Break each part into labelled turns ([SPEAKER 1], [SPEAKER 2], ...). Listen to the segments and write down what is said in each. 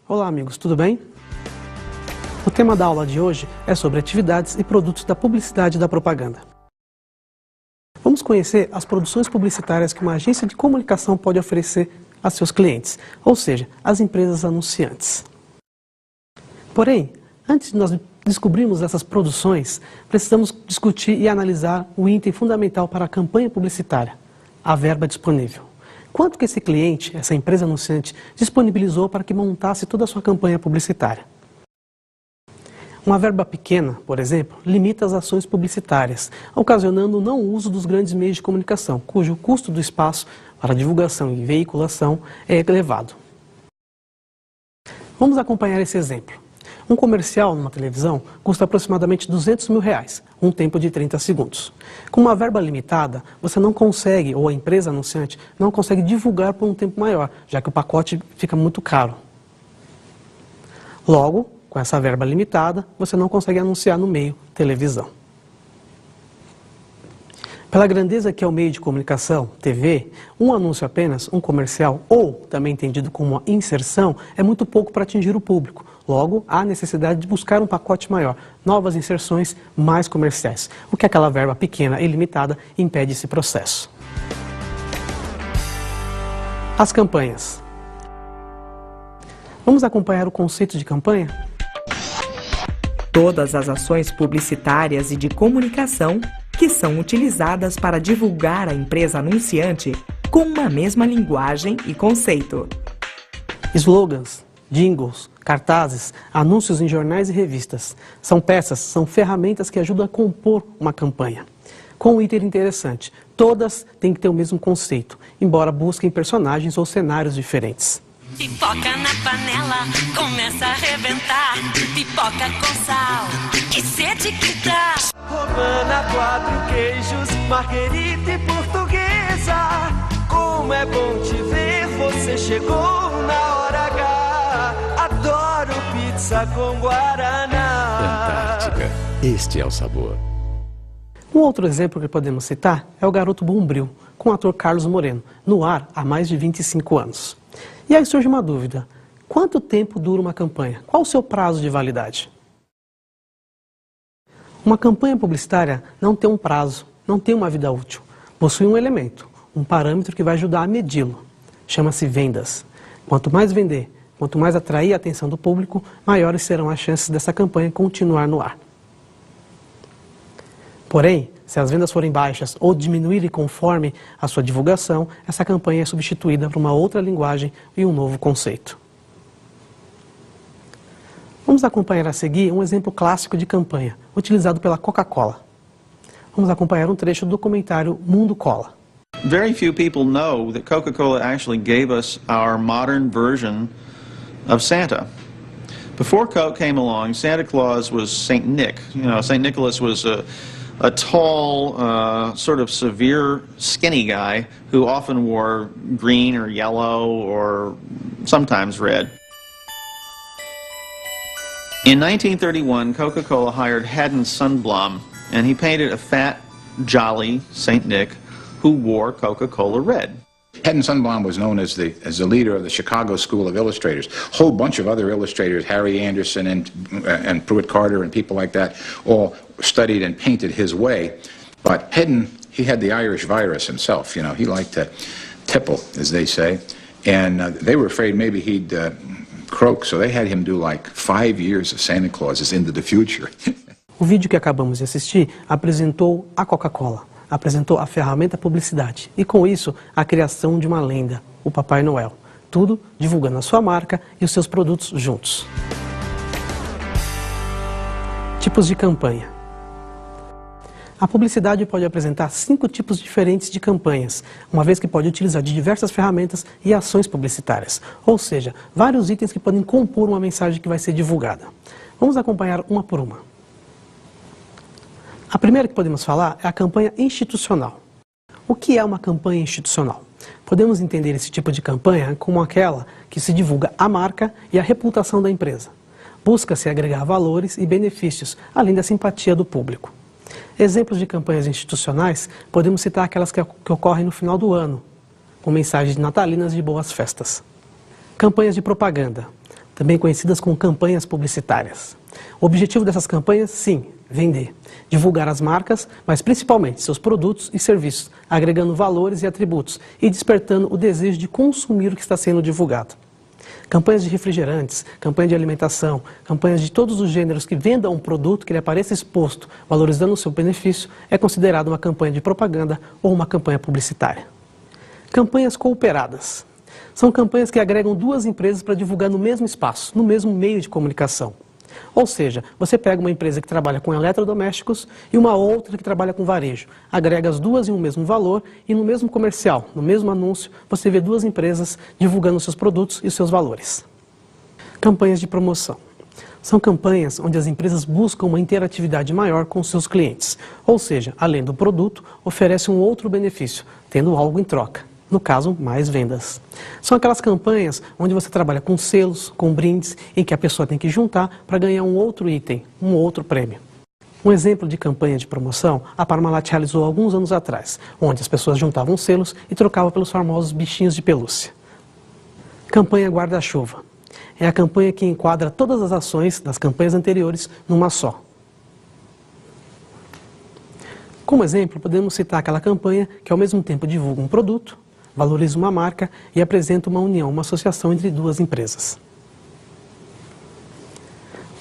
[SPEAKER 1] Olá amigos, tudo bem? O tema da aula de hoje é sobre atividades e produtos da publicidade e da propaganda. Vamos conhecer as produções publicitárias que uma agência de comunicação pode oferecer a seus clientes, ou seja, as empresas anunciantes. Porém, antes de nós descobrirmos essas produções, precisamos discutir e analisar o item fundamental para a campanha publicitária, a verba disponível. Quanto que esse cliente, essa empresa anunciante, disponibilizou para que montasse toda a sua campanha publicitária? Uma verba pequena, por exemplo, limita as ações publicitárias, ocasionando o não uso dos grandes meios de comunicação, cujo custo do espaço para divulgação e veiculação é elevado. Vamos acompanhar esse exemplo. Um comercial numa televisão custa aproximadamente R$200 mil, um tempo de 30 segundos. Com uma verba limitada, você não consegue, ou a empresa anunciante, não consegue divulgar por um tempo maior, já que o pacote fica muito caro. Logo, com essa verba limitada, você não consegue anunciar no meio televisão. Pela grandeza que é o meio de comunicação, TV, um anúncio apenas, um comercial, ou também entendido como uma inserção, é muito pouco para atingir o público. Logo, há necessidade de buscar um pacote maior, novas inserções, mais comerciais, o que aquela verba pequena e limitada impede esse processo. As campanhas. Vamos acompanhar o conceito de campanha?
[SPEAKER 2] Todas as ações publicitárias e de comunicação que são utilizadas para divulgar a empresa anunciante com uma mesma linguagem e conceito.
[SPEAKER 1] Slogans, jingles, cartazes, anúncios em jornais e revistas. São peças, são ferramentas que ajudam a compor uma campanha. Com um item interessante, todas têm que ter o mesmo conceito, embora busquem personagens ou cenários diferentes.
[SPEAKER 3] Pipoca na panela, começa a arrebentar. Pipoca com sal, que sede que dá.
[SPEAKER 4] Romana, 4 queijos, marguerita e portuguesa. Como é bom te ver, você chegou na hora H. Adoro pizza com guaraná.
[SPEAKER 5] Antártica, este é o sabor.
[SPEAKER 1] Um outro exemplo que podemos citar é o Garoto Bombril, com o ator Carlos Moreno, no ar há mais de 25 anos. E aí surge uma dúvida: quanto tempo dura uma campanha? Qual o seu prazo de validade? Uma campanha publicitária não tem um prazo, não tem uma vida útil. Possui um elemento, um parâmetro que vai ajudar a medi-lo. Chama-se vendas. Quanto mais vender, quanto mais atrair a atenção do público, maiores serão as chances dessa campanha continuar no ar. Porém, se as vendas forem baixas ou diminuírem conforme a sua divulgação, essa campanha é substituída por uma outra linguagem e um novo conceito. Vamos acompanhar a seguir um exemplo clássico de campanha, utilizado pela Coca-Cola. Vamos acompanhar um trecho do documentário Mundo Cola.
[SPEAKER 6] Very few people know that Coca-Cola actually gave us our modern version of Santa. Before Coke came along, Santa Claus was Saint Nick. You know, Saint Nicholas was a tall, sort of severe, skinny guy who often wore green or yellow or sometimes red. In 1931, Coca-Cola hired Haddon Sundblom, and he painted a fat, jolly Saint Nick who wore Coca-Cola red.
[SPEAKER 7] Haddon Sundblom was known as the leader of the Chicago School of Illustrators. A whole bunch of other illustrators, Harry Anderson and Pruitt Carter and people like that, all studied and painted his way. But Haddon, he had the Irish virus himself. You know, he liked to tipple, as they say, and they were afraid maybe he'd croak, so they had him do like 5 years of Santa Clauses into the future.
[SPEAKER 1] O vídeo que acabamos de assistir apresentou a Coca-Cola. Apresentou a ferramenta publicidade e, com isso, a criação de uma lenda, o Papai Noel. Tudo divulgando a sua marca e os seus produtos juntos. Tipos de campanha. A publicidade pode apresentar 5 tipos diferentes de campanhas, uma vez que pode utilizar de diversas ferramentas e ações publicitárias, ou seja, vários itens que podem compor uma mensagem que vai ser divulgada. Vamos acompanhar uma por uma. A primeira que podemos falar é a campanha institucional. O que é uma campanha institucional? Podemos entender esse tipo de campanha como aquela que se divulga a marca e a reputação da empresa. Busca-se agregar valores e benefícios, além da simpatia do público. Exemplos de campanhas institucionais, podemos citar aquelas que ocorrem no final do ano, com mensagens natalinas de boas festas. Campanhas de propaganda. também conhecidas como campanhas publicitárias. O objetivo dessas campanhas, sim, vender, divulgar as marcas, mas principalmente seus produtos e serviços, agregando valores e atributos e despertando o desejo de consumir o que está sendo divulgado. Campanhas de refrigerantes, campanha de alimentação, campanhas de todos os gêneros que vendam um produto que lhe apareça exposto, valorizando o seu benefício, é considerado uma campanha de propaganda ou uma campanha publicitária. Campanhas cooperadas. São campanhas que agregam duas empresas para divulgar no mesmo espaço, no mesmo meio de comunicação. Ou seja, você pega uma empresa que trabalha com eletrodomésticos e uma outra que trabalha com varejo. Agrega as duas em um mesmo valor e no mesmo comercial, no mesmo anúncio, você vê duas empresas divulgando seus produtos e seus valores. Campanhas de promoção. São campanhas onde as empresas buscam uma interatividade maior com seus clientes. Ou seja, além do produto, oferece um outro benefício, tendo algo em troca. No caso, mais vendas. São aquelas campanhas onde você trabalha com selos, com brindes, em que a pessoa tem que juntar para ganhar um outro item, um outro prêmio. Um exemplo de campanha de promoção, a Parmalat realizou alguns anos atrás, onde as pessoas juntavam selos e trocavam pelos famosos bichinhos de pelúcia. Campanha guarda-chuva. É a campanha que enquadra todas as ações das campanhas anteriores numa só. Como exemplo, podemos citar aquela campanha que ao mesmo tempo divulga um produto, valoriza uma marca e apresenta uma união, uma associação entre duas empresas.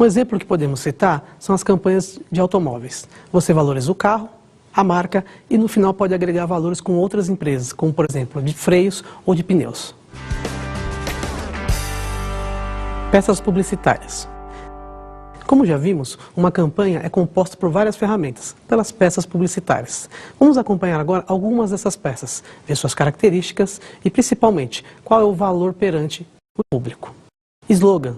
[SPEAKER 1] Um exemplo que podemos citar são as campanhas de automóveis. Você valoriza o carro, a marca e no final pode agregar valores com outras empresas, como por exemplo de freios ou de pneus. Peças publicitárias. Como já vimos, uma campanha é composta por várias ferramentas, pelas peças publicitárias. Vamos acompanhar agora algumas dessas peças, ver suas características e, principalmente, qual é o valor perante o público. Slogan.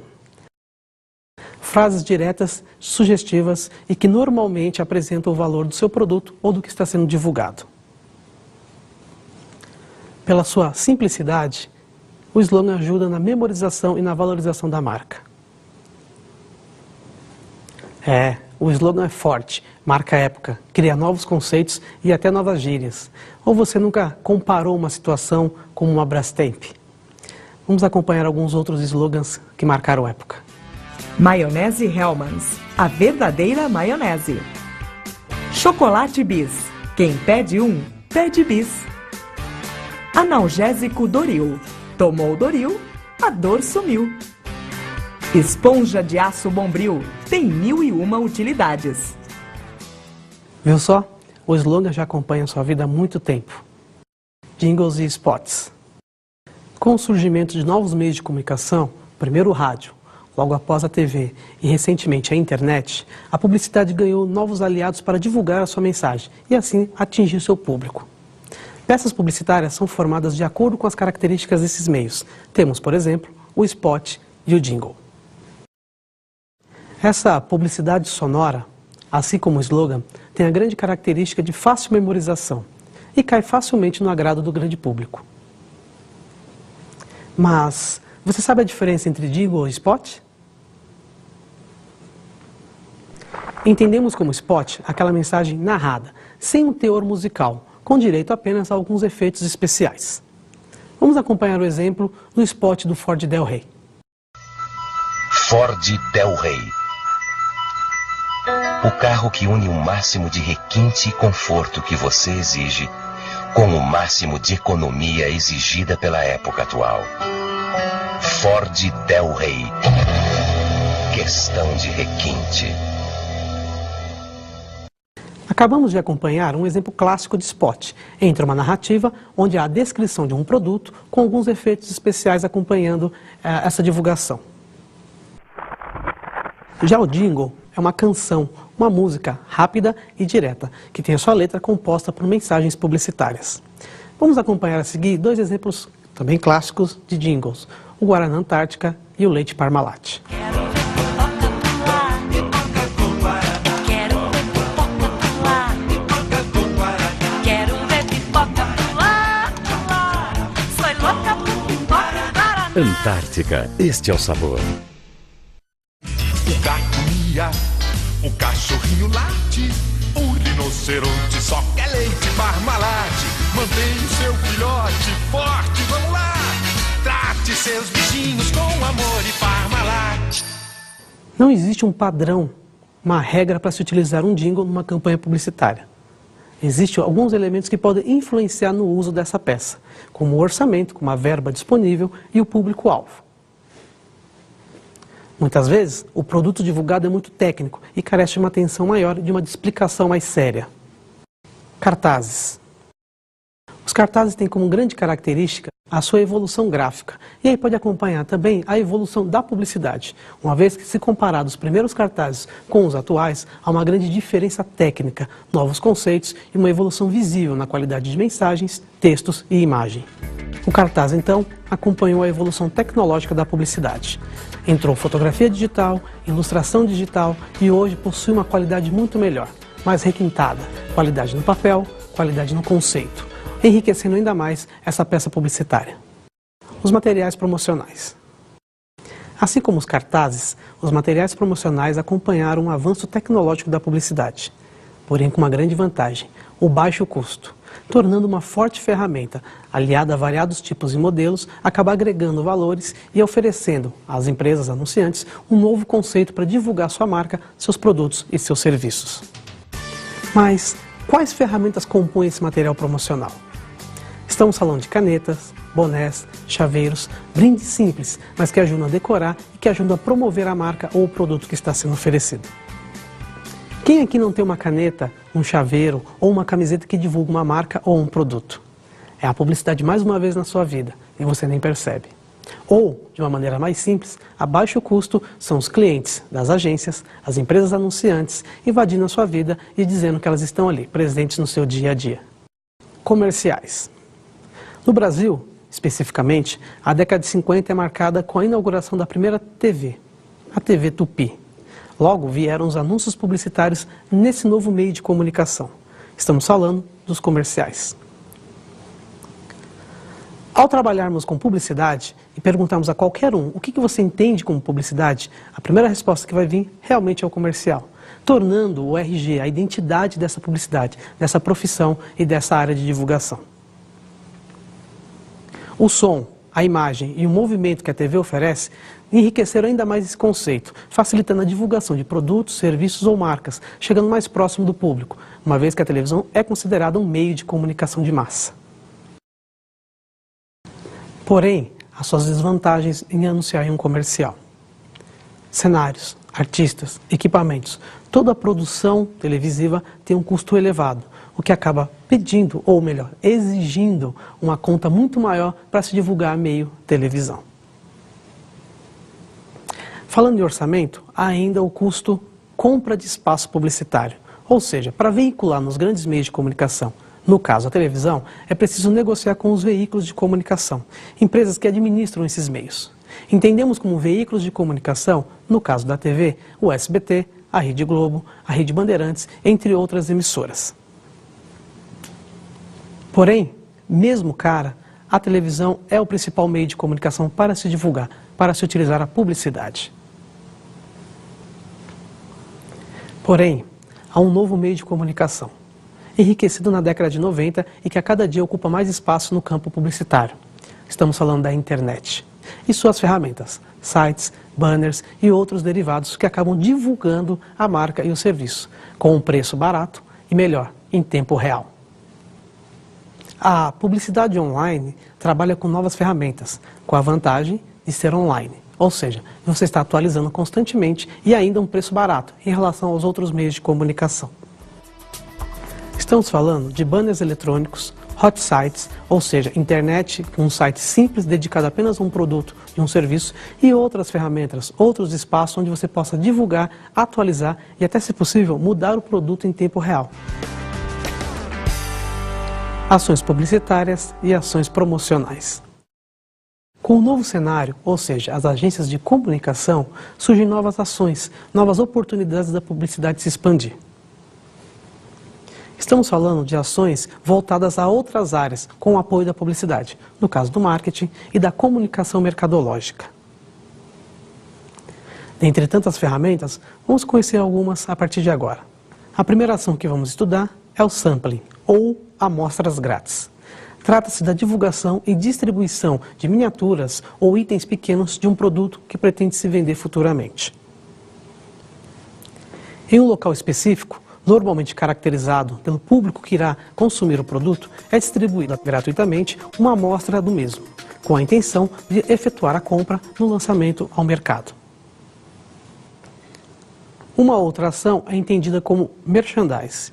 [SPEAKER 1] Frases diretas, sugestivas e que normalmente apresentam o valor do seu produto ou do que está sendo divulgado. Pela sua simplicidade, o slogan ajuda na memorização e na valorização da marca. O slogan é forte, marca época, cria novos conceitos e até novas gírias. Ou você nunca comparou uma situação como uma Brastemp? Vamos acompanhar alguns outros slogans que marcaram época.
[SPEAKER 2] Maionese Hellmann's, a verdadeira maionese. Chocolate Bis, quem pede um, pede bis. Analgésico Doril, tomou Doril, a dor sumiu. Esponja de aço Bombril, tem 1001 utilidades.
[SPEAKER 1] Viu só? O slogan já acompanha sua vida há muito tempo. Jingles e spots. Com o surgimento de novos meios de comunicação, primeiro o rádio, logo após a TV e recentemente a internet, a publicidade ganhou novos aliados para divulgar a sua mensagem e assim atingir seu público. Peças publicitárias são formadas de acordo com as características desses meios. Temos, por exemplo, o spot e o jingle. Essa publicidade sonora, assim como o slogan, tem a grande característica de fácil memorização e cai facilmente no agrado do grande público. Mas você sabe a diferença entre jingle e spot? Entendemos como spot aquela mensagem narrada, sem um teor musical, com direito apenas a alguns efeitos especiais. Vamos acompanhar o exemplo do spot do Ford Del Rey.
[SPEAKER 8] Ford Del Rey. O carro que une o máximo de requinte e conforto que você exige com o máximo de economia exigida pela época atual. Ford Del Rey. Questão de requinte.
[SPEAKER 1] Acabamos de acompanhar um exemplo clássico de spot, entre uma narrativa onde há a descrição de um produto com alguns efeitos especiais acompanhando essa divulgação. Já o jingle é uma canção, uma música rápida e direta, que tem a sua letra composta por mensagens publicitárias. Vamos acompanhar a seguir dois exemplos também clássicos de jingles, o Guaraná Antártica e o Leite Parmalat.
[SPEAKER 5] Antártica, este é o sabor.
[SPEAKER 9] O gato mia, o cachorrinho late, o rinoceronte só quer leite Parmalat. Mantenha o seu filhote forte, vamos lá! Trate seus bichinhos com amor e Parmalat.
[SPEAKER 1] Não existe um padrão, uma regra para se utilizar um jingle numa campanha publicitária. Existem alguns elementos que podem influenciar no uso dessa peça, como o orçamento, como a verba disponível e o público-alvo. Muitas vezes, o produto divulgado é muito técnico e carece de uma atenção maior e de uma explicação mais séria. Cartazes. Os cartazes têm como grande característica a sua evolução gráfica, e aí pode acompanhar também a evolução da publicidade, uma vez que, se comparar os primeiros cartazes com os atuais, há uma grande diferença técnica, novos conceitos e uma evolução visível na qualidade de mensagens, textos e imagem. O cartaz, então, acompanhou a evolução tecnológica da publicidade. Entrou fotografia digital, ilustração digital e hoje possui uma qualidade muito melhor, mais requintada, qualidade no papel, qualidade no conceito, enriquecendo ainda mais essa peça publicitária. Os materiais promocionais. Assim como os cartazes, os materiais promocionais acompanharam um avanço tecnológico da publicidade, porém com uma grande vantagem, o baixo custo, tornando uma forte ferramenta, aliada a variados tipos e modelos, acaba agregando valores e oferecendo às empresas anunciantes um novo conceito para divulgar sua marca, seus produtos e seus serviços. Mas quais ferramentas compõem esse material promocional? Estamos falando de canetas, bonés, chaveiros, brindes simples, mas que ajudam a decorar e que ajudam a promover a marca ou o produto que está sendo oferecido. Quem aqui não tem uma caneta, um chaveiro ou uma camiseta que divulga uma marca ou um produto? É a publicidade mais uma vez na sua vida e você nem percebe. Ou, de uma maneira mais simples, a baixo custo são os clientes das agências, as empresas anunciantes, invadindo a sua vida e dizendo que elas estão ali, presentes no seu dia a dia. Comerciais. No Brasil, especificamente, a década de 50 é marcada com a inauguração da primeira TV, a TV Tupi. Logo vieram os anúncios publicitários nesse novo meio de comunicação. Estamos falando dos comerciais. Ao trabalharmos com publicidade e perguntarmos a qualquer um o que você entende como publicidade, a primeira resposta que vai vir realmente é o comercial, tornando o RG a identidade dessa publicidade, dessa profissão e dessa área de divulgação. O som, a imagem e o movimento que a TV oferece enriqueceram ainda mais esse conceito, facilitando a divulgação de produtos, serviços ou marcas, chegando mais próximo do público, uma vez que a televisão é considerada um meio de comunicação de massa. Porém, há suas desvantagens em anunciar em um comercial. Cenários, artistas, equipamentos, toda a produção televisiva tem um custo elevado, o que acaba pedindo, ou melhor, exigindo uma conta muito maior para se divulgar meio televisão. Falando de orçamento, há ainda o custo compra de espaço publicitário, ou seja, para veicular nos grandes meios de comunicação, no caso a televisão, é preciso negociar com os veículos de comunicação, empresas que administram esses meios. Entendemos como veículos de comunicação, no caso da TV, o SBT, a Rede Globo, a Rede Bandeirantes, entre outras emissoras. Porém, mesmo cara, a televisão é o principal meio de comunicação para se divulgar, para se utilizar a publicidade. Porém, há um novo meio de comunicação, enriquecido na década de 90 e que a cada dia ocupa mais espaço no campo publicitário. Estamos falando da internet e suas ferramentas, sites, banners e outros derivados que acabam divulgando a marca e o serviço, com um preço barato e melhor, em tempo real. A publicidade online trabalha com novas ferramentas, com a vantagem de ser online, ou seja, você está atualizando constantemente e ainda um preço barato em relação aos outros meios de comunicação. Estamos falando de banners eletrônicos, hot sites, ou seja, internet, um site simples dedicado apenas a um produto e um serviço, e outras ferramentas, outros espaços onde você possa divulgar, atualizar e até, se possível, mudar o produto em tempo real. Ações publicitárias e ações promocionais. Com o novo cenário, ou seja, as agências de comunicação, surgem novas ações, novas oportunidades da publicidade se expandir. Estamos falando de ações voltadas a outras áreas, com o apoio da publicidade, no caso do marketing e da comunicação mercadológica. Dentre tantas ferramentas, vamos conhecer algumas a partir de agora. A primeira ação que vamos estudar é o sampling, ou amostras grátis. Trata-se da divulgação e distribuição de miniaturas ou itens pequenos de um produto que pretende se vender futuramente. Em um local específico, normalmente caracterizado pelo público que irá consumir o produto, é distribuída gratuitamente uma amostra do mesmo, com a intenção de efetuar a compra no lançamento ao mercado. Uma outra ação é entendida como merchandise.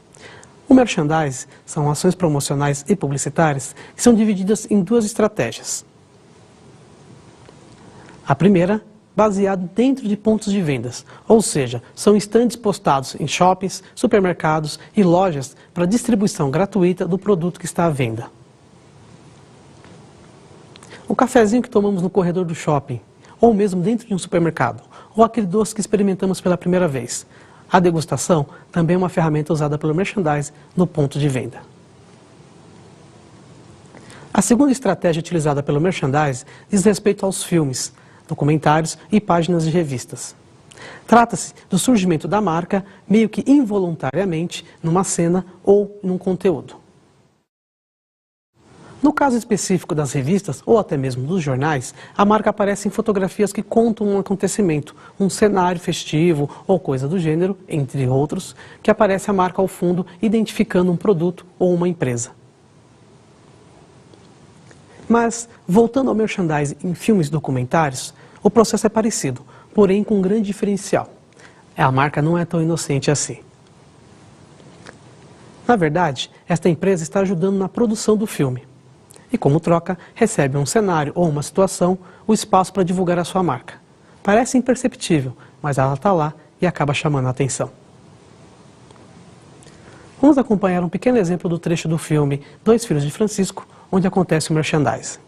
[SPEAKER 1] O merchandise são ações promocionais e publicitárias que são divididas em duas estratégias. A primeira, baseado dentro de pontos de vendas, ou seja, são estandes postados em shoppings, supermercados e lojas para distribuição gratuita do produto que está à venda. O cafezinho que tomamos no corredor do shopping, ou mesmo dentro de um supermercado, ou aquele doce que experimentamos pela primeira vez. A degustação também é uma ferramenta usada pelo merchandise no ponto de venda. A segunda estratégia utilizada pelo merchandise diz respeito aos filmes, documentários e páginas de revistas. Trata-se do surgimento da marca meio que involuntariamente numa cena ou num conteúdo. No caso específico das revistas, ou até mesmo dos jornais, a marca aparece em fotografias que contam um acontecimento, um cenário festivo ou coisa do gênero, entre outros, que aparece a marca ao fundo identificando um produto ou uma empresa. Mas, voltando ao merchandising em filmes e documentários, o processo é parecido, porém com um grande diferencial. A marca não é tão inocente assim. Na verdade, esta empresa está ajudando na produção do filme. E como troca, recebe um cenário ou uma situação, o espaço para divulgar a sua marca. Parece imperceptível, mas ela está lá e acaba chamando a atenção. Vamos acompanhar um pequeno exemplo do trecho do filme Dois Filhos de Francisco, onde acontece o merchandising.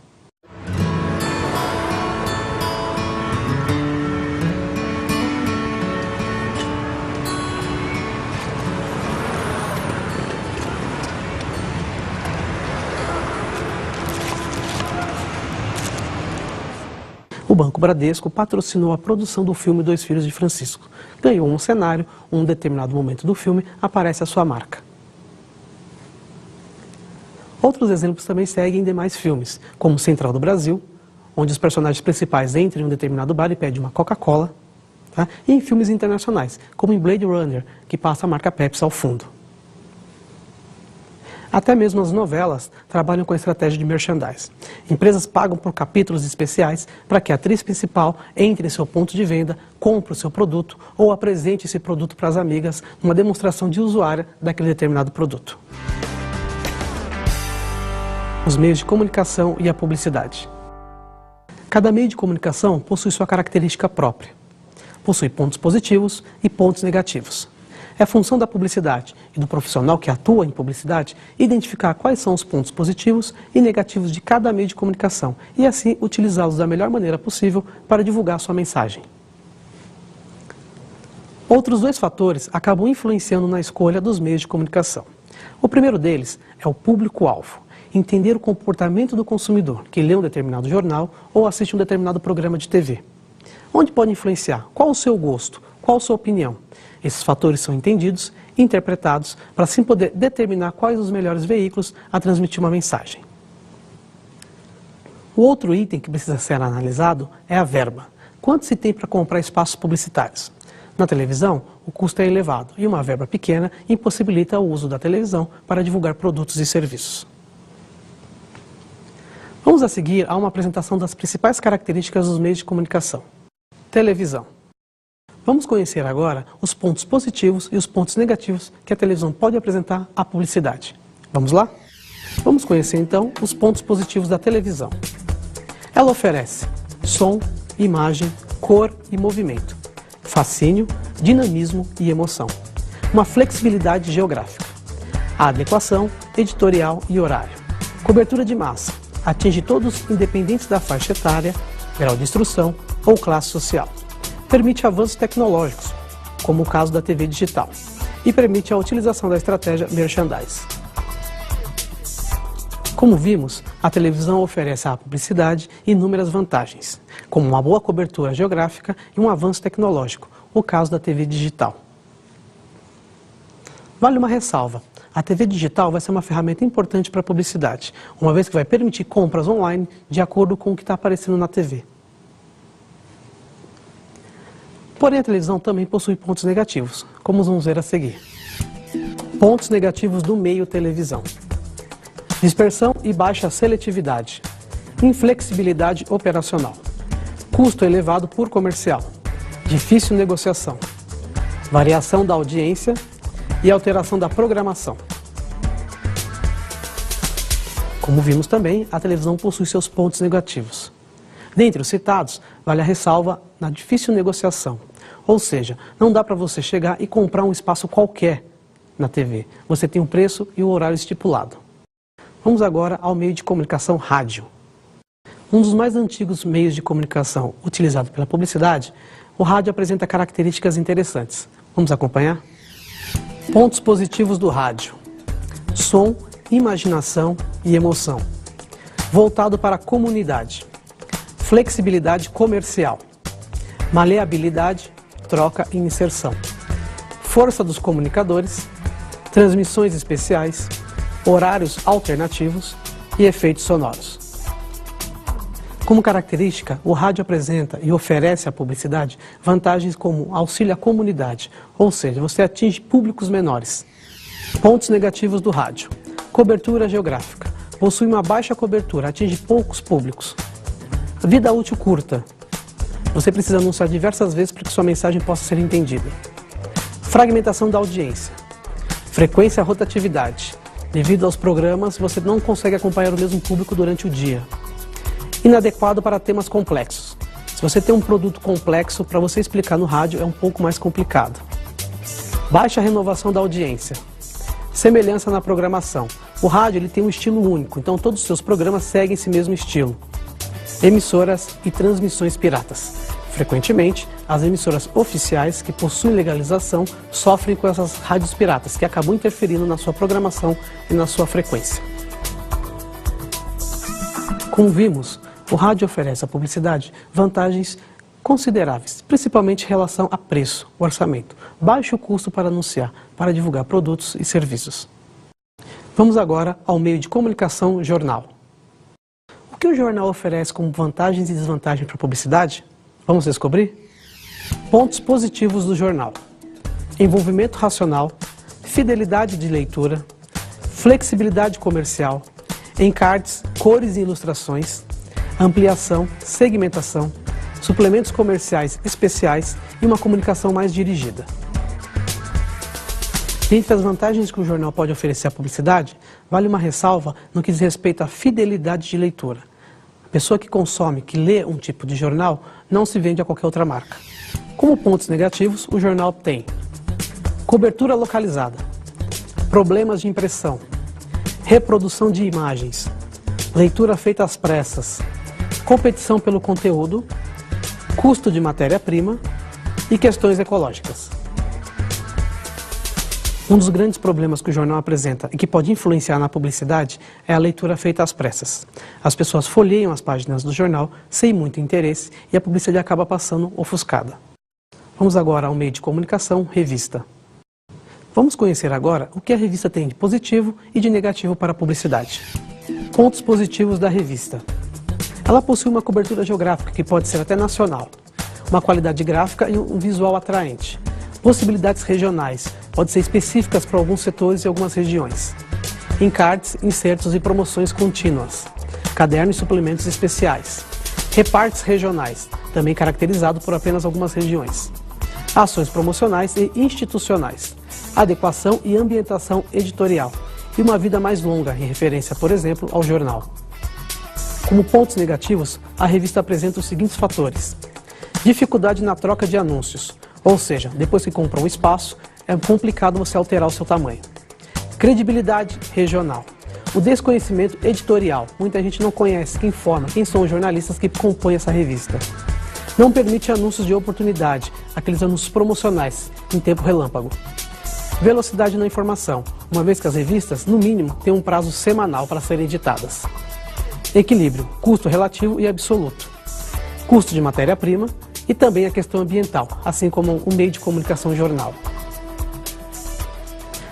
[SPEAKER 1] O Banco Bradesco patrocinou a produção do filme Dois Filhos de Francisco. Ganhou um cenário, um determinado momento do filme, aparece a sua marca. Outros exemplos também seguem em demais filmes, como Central do Brasil, onde os personagens principais entram em um determinado bar e pedem uma Coca-Cola, tá? E em filmes internacionais, como em Blade Runner, que passa a marca Pepsi ao fundo. Até mesmo as novelas trabalham com a estratégia de merchandise. Empresas pagam por capítulos especiais para que a atriz principal entre em seu ponto de venda, compre o seu produto ou apresente esse produto para as amigas numa demonstração de usuária daquele determinado produto. Os meios de comunicação e a publicidade. Cada meio de comunicação possui sua característica própria. Possui pontos positivos e pontos negativos. É função da publicidade e do profissional que atua em publicidade identificar quais são os pontos positivos e negativos de cada meio de comunicação e assim utilizá-los da melhor maneira possível para divulgar sua mensagem. Outros dois fatores acabam influenciando na escolha dos meios de comunicação. O primeiro deles é o público-alvo. Entender o comportamento do consumidor que lê um determinado jornal ou assiste um determinado programa de TV. Onde pode influenciar? Qual o seu gosto? Qual a sua opinião? Esses fatores são entendidos e interpretados para assim poder determinar quais os melhores veículos a transmitir uma mensagem. O outro item que precisa ser analisado é a verba. Quanto se tem para comprar espaços publicitários? Na televisão, o custo é elevado e uma verba pequena impossibilita o uso da televisão para divulgar produtos e serviços. Vamos a seguir a uma apresentação das principais características dos meios de comunicação. Televisão. Vamos conhecer agora os pontos positivos e os pontos negativos que a televisão pode apresentar à publicidade. Vamos lá? Vamos conhecer então os pontos positivos da televisão. Ela oferece som, imagem, cor e movimento, fascínio, dinamismo e emoção, uma flexibilidade geográfica, a adequação editorial e horário, cobertura de massa, atinge todos independentes da faixa etária, grau de instrução ou classe social. Permite avanços tecnológicos, como o caso da TV digital, e permite a utilização da estratégia merchandise. Como vimos, a televisão oferece à publicidade inúmeras vantagens, como uma boa cobertura geográfica e um avanço tecnológico, o caso da TV digital. Vale uma ressalva, a TV digital vai ser uma ferramenta importante para a publicidade, uma vez que vai permitir compras online de acordo com o que está aparecendo na TV. Porém, a televisão também possui pontos negativos, como vamos ver a seguir. Pontos negativos do meio televisão: dispersão e baixa seletividade, inflexibilidade operacional, custo elevado por comercial, difícil negociação, variação da audiência e alteração da programação. Como vimos também, a televisão possui seus pontos negativos. Dentre os citados, vale a ressalva na difícil negociação, ou seja, não dá para você chegar e comprar um espaço qualquer na TV. Você tem um preço e o horário estipulado. Vamos agora ao meio de comunicação rádio. Um dos mais antigos meios de comunicação utilizado pela publicidade, o rádio apresenta características interessantes. Vamos acompanhar? Pontos positivos do rádio: som, imaginação e emoção. Voltado para a comunidade. Flexibilidade comercial. Maleabilidade, troca e inserção. Força dos comunicadores. Transmissões especiais. Horários alternativos e efeitos sonoros. Como característica, o rádio apresenta e oferece à publicidade vantagens como auxílio à comunidade, ou seja, você atinge públicos menores. Pontos negativos do rádio: cobertura geográfica. Possui uma baixa cobertura, atinge poucos públicos. Vida útil curta. Você precisa anunciar diversas vezes para que sua mensagem possa ser entendida. Fragmentação da audiência. Frequência e rotatividade. Devido aos programas, você não consegue acompanhar o mesmo público durante o dia. Inadequado para temas complexos. Se você tem um produto complexo, para você explicar no rádio é um pouco mais complicado. Baixa renovação da audiência. Semelhança na programação. O rádio ele tem um estilo único, então todos os seus programas seguem esse mesmo estilo. Emissoras e transmissões piratas. Frequentemente, as emissoras oficiais que possuem legalização sofrem com essas rádios piratas, que acabam interferindo na sua programação e na sua frequência. Como vimos, o rádio oferece à publicidade vantagens consideráveis, principalmente em relação a preço, orçamento, baixo custo para anunciar, para divulgar produtos e serviços. Vamos agora ao meio de comunicação jornal. O que o jornal oferece como vantagens e desvantagens para a publicidade? Vamos descobrir? Pontos positivos do jornal: envolvimento racional, fidelidade de leitura, flexibilidade comercial, encartes, cores e ilustrações, ampliação, segmentação, suplementos comerciais especiais e uma comunicação mais dirigida. Dentre as vantagens que o jornal pode oferecer à publicidade, vale uma ressalva no que diz respeito à fidelidade de leitura. A pessoa que consome, que lê um tipo de jornal, não se vende a qualquer outra marca. Como pontos negativos, o jornal tem cobertura localizada, problemas de impressão, reprodução de imagens, leitura feita às pressas, competição pelo conteúdo, custo de matéria-prima e questões ecológicas. Um dos grandes problemas que o jornal apresenta e que pode influenciar na publicidade é a leitura feita às pressas. As pessoas folheiam as páginas do jornal sem muito interesse e a publicidade acaba passando ofuscada. Vamos agora ao meio de comunicação, revista. Vamos conhecer agora o que a revista tem de positivo e de negativo para a publicidade. Pontos positivos da revista: ela possui uma cobertura geográfica que pode ser até nacional, uma qualidade gráfica e um visual atraente. Possibilidades regionais, podem ser específicas para alguns setores e algumas regiões. Encartes, insertos e promoções contínuas. Cadernos e suplementos especiais. Repartes regionais, também caracterizado por apenas algumas regiões. Ações promocionais e institucionais. Adequação e ambientação editorial. E uma vida mais longa, em referência, por exemplo, ao jornal. Como pontos negativos, a revista apresenta os seguintes fatores: dificuldade na troca de anúncios, ou seja, depois que compra um espaço, é complicado você alterar o seu tamanho. Credibilidade regional. O desconhecimento editorial. Muita gente não conhece quem forma, quem são os jornalistas que compõem essa revista. Não permite anúncios de oportunidade, aqueles anúncios promocionais, em tempo relâmpago. Velocidade na informação, uma vez que as revistas, no mínimo, têm um prazo semanal para serem editadas. Equilíbrio, custo relativo e absoluto. Custo de matéria-prima e também a questão ambiental, assim como o meio de comunicação jornal.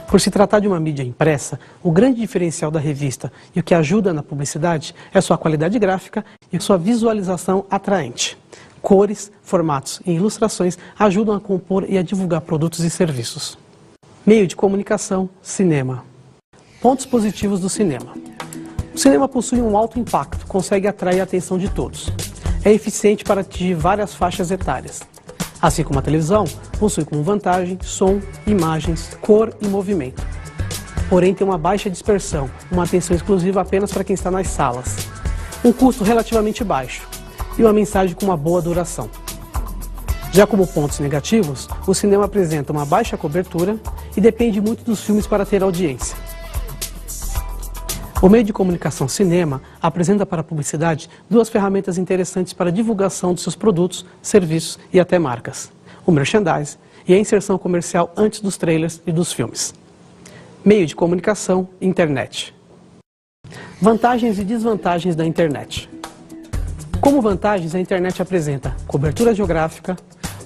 [SPEAKER 1] Por se tratar de uma mídia impressa, o grande diferencial da revista e o que ajuda na publicidade é sua qualidade gráfica e sua visualização atraente. Cores, formatos e ilustrações ajudam a compor e a divulgar produtos e serviços. Meio de comunicação, cinema. Pontos positivos do cinema. O cinema possui um alto impacto, consegue atrair a atenção de todos. É eficiente para atingir várias faixas etárias. Assim como a televisão, possui como vantagem som, imagens, cor e movimento. Porém, tem uma baixa dispersão, uma atenção exclusiva apenas para quem está nas salas. Um custo relativamente baixo e uma mensagem com uma boa duração. Já como pontos negativos, o cinema apresenta uma baixa cobertura e depende muito dos filmes para ter audiência. O meio de comunicação cinema apresenta para a publicidade duas ferramentas interessantes para a divulgação dos seus produtos, serviços e até marcas: o merchandising e a inserção comercial antes dos trailers e dos filmes. Meio de comunicação, internet. Vantagens e desvantagens da internet. Como vantagens, a internet apresenta cobertura geográfica,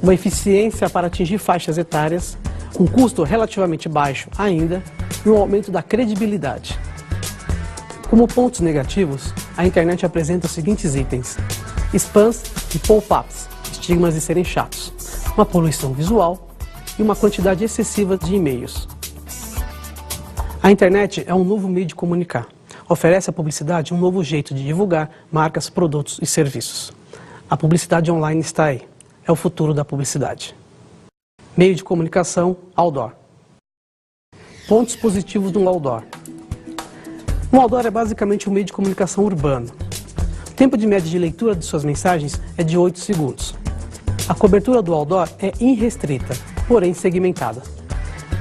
[SPEAKER 1] uma eficiência para atingir faixas etárias, um custo relativamente baixo ainda e um aumento da credibilidade. Como pontos negativos, a internet apresenta os seguintes itens: spams e pop-ups, estigmas de serem chatos, uma poluição visual e uma quantidade excessiva de e-mails. A internet é um novo meio de comunicar. Oferece à publicidade um novo jeito de divulgar marcas, produtos e serviços. A publicidade online está aí. É o futuro da publicidade. Meio de comunicação, outdoor. Pontos positivos do outdoor. Um outdoor é basicamente um meio de comunicação urbano. O tempo de média de leitura de suas mensagens é de 8 segundos. A cobertura do outdoor é irrestrita, porém segmentada.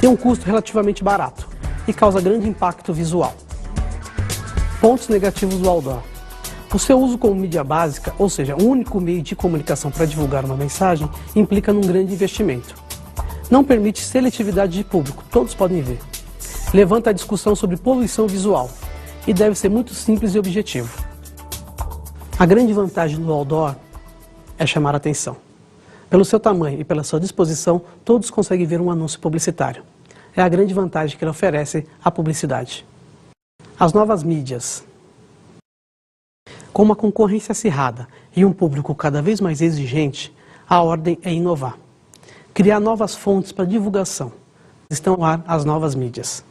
[SPEAKER 1] Tem um custo relativamente barato e causa grande impacto visual. Pontos negativos do outdoor. O seu uso como mídia básica, ou seja, um único meio de comunicação para divulgar uma mensagem, implica num grande investimento. Não permite seletividade de público, todos podem ver. Levanta a discussão sobre poluição visual e deve ser muito simples e objetivo. A grande vantagem do outdoor é chamar a atenção. Pelo seu tamanho e pela sua disposição, todos conseguem ver um anúncio publicitário. É a grande vantagem que ele oferece à publicidade. As novas mídias. Com uma concorrência acirrada e um público cada vez mais exigente, a ordem é inovar. Criar novas fontes para divulgação. Estão no ar as novas mídias.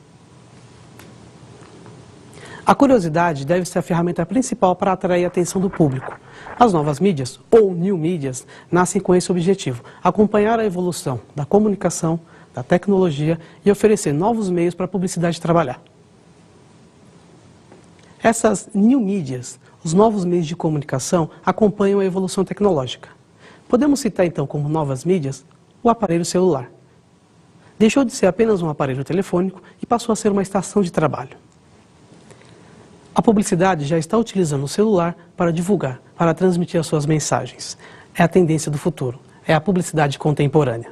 [SPEAKER 1] A curiosidade deve ser a ferramenta principal para atrair a atenção do público. As novas mídias, ou new mídias, nascem com esse objetivo: acompanhar a evolução da comunicação, da tecnologia e oferecer novos meios para a publicidade trabalhar. Essas new mídias, os novos meios de comunicação, acompanham a evolução tecnológica. Podemos citar então como novas mídias o aparelho celular. Deixou de ser apenas um aparelho telefônico e passou a ser uma estação de trabalho. A publicidade já está utilizando o celular para divulgar, para transmitir as suas mensagens. É a tendência do futuro, é a publicidade contemporânea.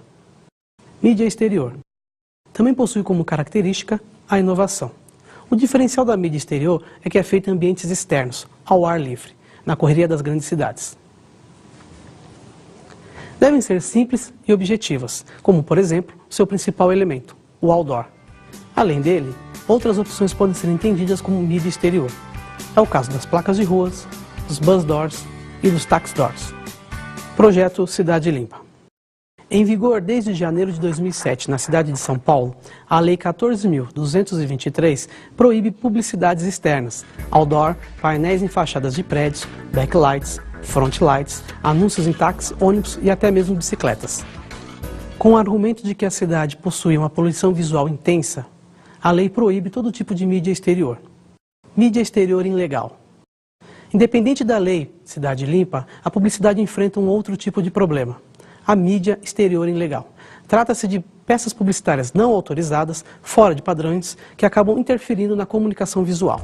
[SPEAKER 1] Mídia exterior. Também possui como característica a inovação. O diferencial da mídia exterior é que é feita em ambientes externos, ao ar livre, na correria das grandes cidades. Devem ser simples e objetivas, como, por exemplo, seu principal elemento, o outdoor. Além dele, outras opções podem ser entendidas como mídia exterior. É o caso das placas de ruas, dos bus doors e dos taxi doors. Projeto Cidade Limpa. Em vigor desde janeiro de 2007 na cidade de São Paulo, a Lei 14.223 proíbe publicidades externas, outdoor, painéis em fachadas de prédios, backlights, frontlights, anúncios em táxis, ônibus e até mesmo bicicletas. Com o argumento de que a cidade possui uma poluição visual intensa, a lei proíbe todo tipo de mídia exterior. Mídia exterior ilegal. Independente da lei Cidade Limpa, a publicidade enfrenta um outro tipo de problema: a mídia exterior ilegal. Trata-se de peças publicitárias não autorizadas, fora de padrões, que acabam interferindo na comunicação visual.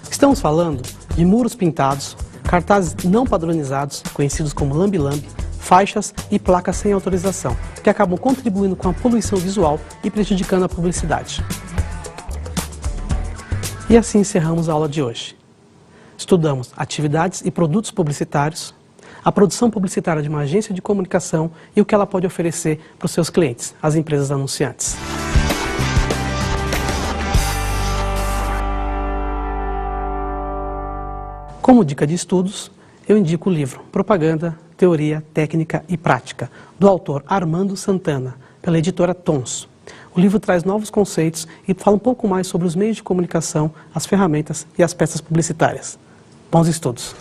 [SPEAKER 1] Estamos falando de muros pintados, cartazes não padronizados, conhecidos como lambe-lambe, faixas e placas sem autorização, que acabam contribuindo com a poluição visual e prejudicando a publicidade. E assim encerramos a aula de hoje. Estudamos atividades e produtos publicitários, a produção publicitária de uma agência de comunicação e o que ela pode oferecer para os seus clientes, as empresas anunciantes. Como dica de estudos, eu indico o livro Propaganda, Teoria, Técnica e Prática, do autor Armando Santana, pela editora Tons. O livro traz novos conceitos e fala um pouco mais sobre os meios de comunicação, as ferramentas e as peças publicitárias. Bons estudos!